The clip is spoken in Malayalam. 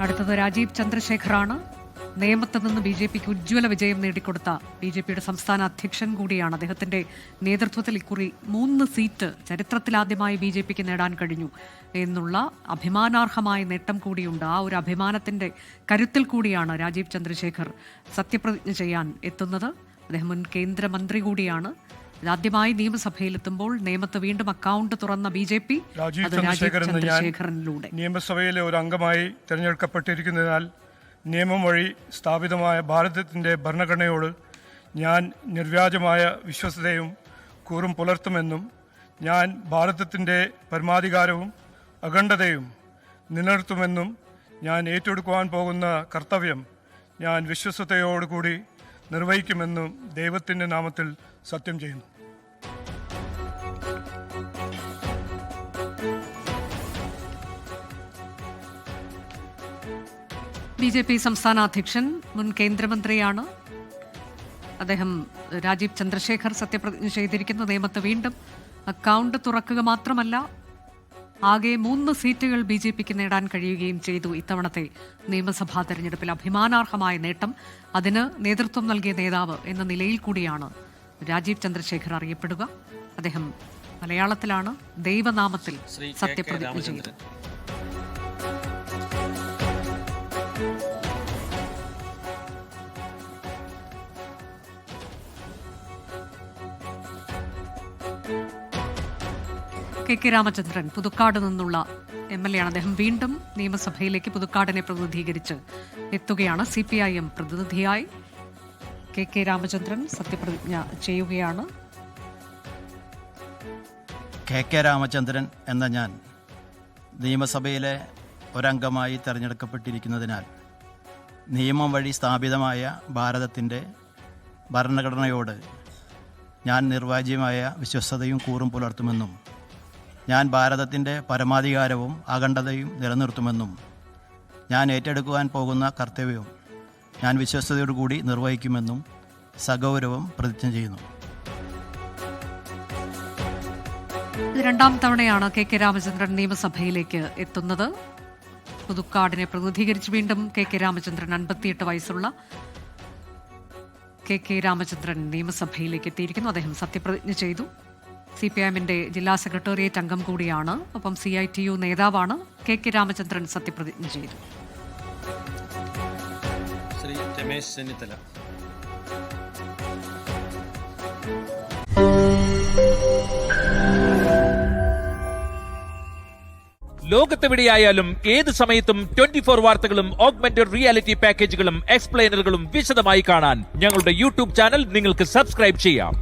അടുത്തത് രാജീവ് ചന്ദ്രശേഖറാണ്. നേമത്ത് നിന്ന് ബി.ജെ.പിക്ക് ഉജ്ജ്വല വിജയം നേടിക്കൊടുത്ത ബി.ജെ.പിയുടെ സംസ്ഥാന അധ്യക്ഷൻ കൂടിയാണ്. അദ്ദേഹത്തിന്റെ നേതൃത്വത്തിൽ ഇക്കുറി 3 സീറ്റ് ചരിത്രത്തിലാദ്യമായി ബി.ജെ.പിക്ക് നേടാൻ കഴിഞ്ഞു എന്നുള്ള അഭിമാനാർഹമായ നേട്ടം കൂടിയുണ്ട്. ആ ഒരു അഭിമാനത്തിന്റെ കരുത്തിൽ കൂടിയാണ് രാജീവ് ചന്ദ്രശേഖർ സത്യപ്രതിജ്ഞ ചെയ്യാൻ എത്തുന്നത്. അദ്ദേഹം മുൻ കേന്ദ്രമന്ത്രി കൂടിയാണ്. ആദ്യമായി നിയമസഭയിലെത്തുമ്പോൾ നേമത്ത് വീണ്ടും അക്കൗണ്ട് തുറന്ന ബി.ജെ.പി രാജീവ് ചന്ദ്രശേഖരനിലൂടെ നിയമസഭയിലെ ഒരു അംഗമായി തിരഞ്ഞെടുക്കപ്പെട്ടിരിക്കുന്നതിനാൽ നിയമം വഴി സ്ഥാപിതമായ ഭാരതത്തിൻ്റെ ഭരണഘടനയോട് ഞാൻ നിർവ്യാജമായ വിശ്വസ്തതയും കൂറും പുലർത്തുമെന്നും ഞാൻ ഭാരതത്തിൻ്റെ പരമാധികാരവും അഖണ്ഡതയും നിലനിർത്തുമെന്നും ഞാൻ ഏറ്റെടുക്കുവാൻ പോകുന്ന കർത്തവ്യം ഞാൻ വിശ്വസ്തയോടുകൂടി നിർവഹിക്കുമെന്നും ദൈവത്തിൻ്റെ നാമത്തിൽ സത്യം ചെയ്യുന്നു. ബി.ജെ.പി സംസ്ഥാന അധ്യക്ഷൻ മുൻ കേന്ദ്രമന്ത്രിയാണ് അദ്ദേഹം. രാജീവ് ചന്ദ്രശേഖർ സത്യപ്രതിജ്ഞ ചെയ്തിരിക്കുന്ന നേമത്ത് വീണ്ടും അക്കൗണ്ട് തുറക്കുക മാത്രമല്ല, ആകെ 3 സീറ്റുകൾ ബി.ജെ.പിക്ക് നേടാൻ കഴിയുകയും ചെയ്തു. ഇത്തവണത്തെ നിയമസഭാ തെരഞ്ഞെടുപ്പിൽ അഭിമാനാർഹമായ നേട്ടം. അതിന് നേതൃത്വം നൽകിയ നേതാവ് എന്ന നിലയിൽ കൂടിയാണ് രാജീവ് ചന്ദ്രശേഖർ അറിയപ്പെടുക. അദ്ദേഹം മലയാളത്തിലാണ് ദൈവനാമത്തിൽ സത്യപ്രതിജ്ഞ ചെയ്തത്. കെ രാമചന്ദ്രൻ പുതുക്കാട് നിന്നുള്ള MLA ആണ്. അദ്ദേഹം വീണ്ടും നിയമസഭയിലേക്ക് പുതുക്കാടിനെ പ്രതിനിധീകരിച്ച് എത്തുകയാണ്. CPIM പ്രതിനിധിയായി കെ രാമചന്ദ്രൻ സത്യപ്രതിജ്ഞ ചെയ്യുകയാണ്. കെ രാമചന്ദ്രൻ എന്ന ഞാൻ നിയമസഭയിലെ ഒരംഗമായി തിരഞ്ഞെടുക്കപ്പെട്ടിരിക്കുന്നതിനാൽ നിയമം വഴി സ്ഥാപിതമായ ഭാരതത്തിൻ്റെ ഭരണഘടനയോട് ഞാൻ നിർവാജ്യമായ വിശ്വസ്തതയും കൂറും പുലർത്തുമെന്നും ഞാൻ ഭാരതത്തിൻ്റെ പരമാധികാരവും അഖണ്ഡതയും നിലനിർത്തുമെന്നും ഞാൻ ഏറ്റെടുക്കുവാൻ പോകുന്ന കർത്തവ്യവും ഞാൻ വിശ്വസ്തയോടുകൂടി നിർവഹിക്കുമെന്നും സഗൗരവം പ്രതിജ്ഞ ചെയ്യുന്നു. ഇത് 2ാം തവണയാണ് കെ രാമചന്ദ്രൻ നിയമസഭയിലേക്ക് എത്തുന്നത്. പുതുക്കാടിനെ പ്രതിനിധീകരിച്ച് വീണ്ടും കെ രാമചന്ദ്രൻ 58 വയസ്സുള്ള കെ രാമചന്ദ്രൻ നിയമസഭയിലേക്ക് എത്തിയിരിക്കുന്നു. അദ്ദേഹം സത്യപ്രതിജ്ഞ ചെയ്തു. CPIMന്റെ ജില്ലാ സെക്രട്ടേറിയറ്റ് അംഗം കൂടിയാണ്. ഒപ്പം CITU നേതാവാണ്. കെ രാമചന്ദ്രൻ സത്യപ്രതിജ്ഞ ചെയ്തു. ശ്രീ രമേശ് ചെന്നിത്തല. ലോകത്തെവിടെയായാലും ഏത് സമയത്തും 24 വാർത്തകളും ഓഗ്മെന്റഡ് റിയാലിറ്റി പാക്കേജുകളും എക്സ്പ്ലെയിനറുകളും വിശദമായി കാണാൻ ഞങ്ങളുടെ YouTube ചാനൽ നിങ്ങൾക്ക് സബ്സ്ക്രൈബ് ചെയ്യാം.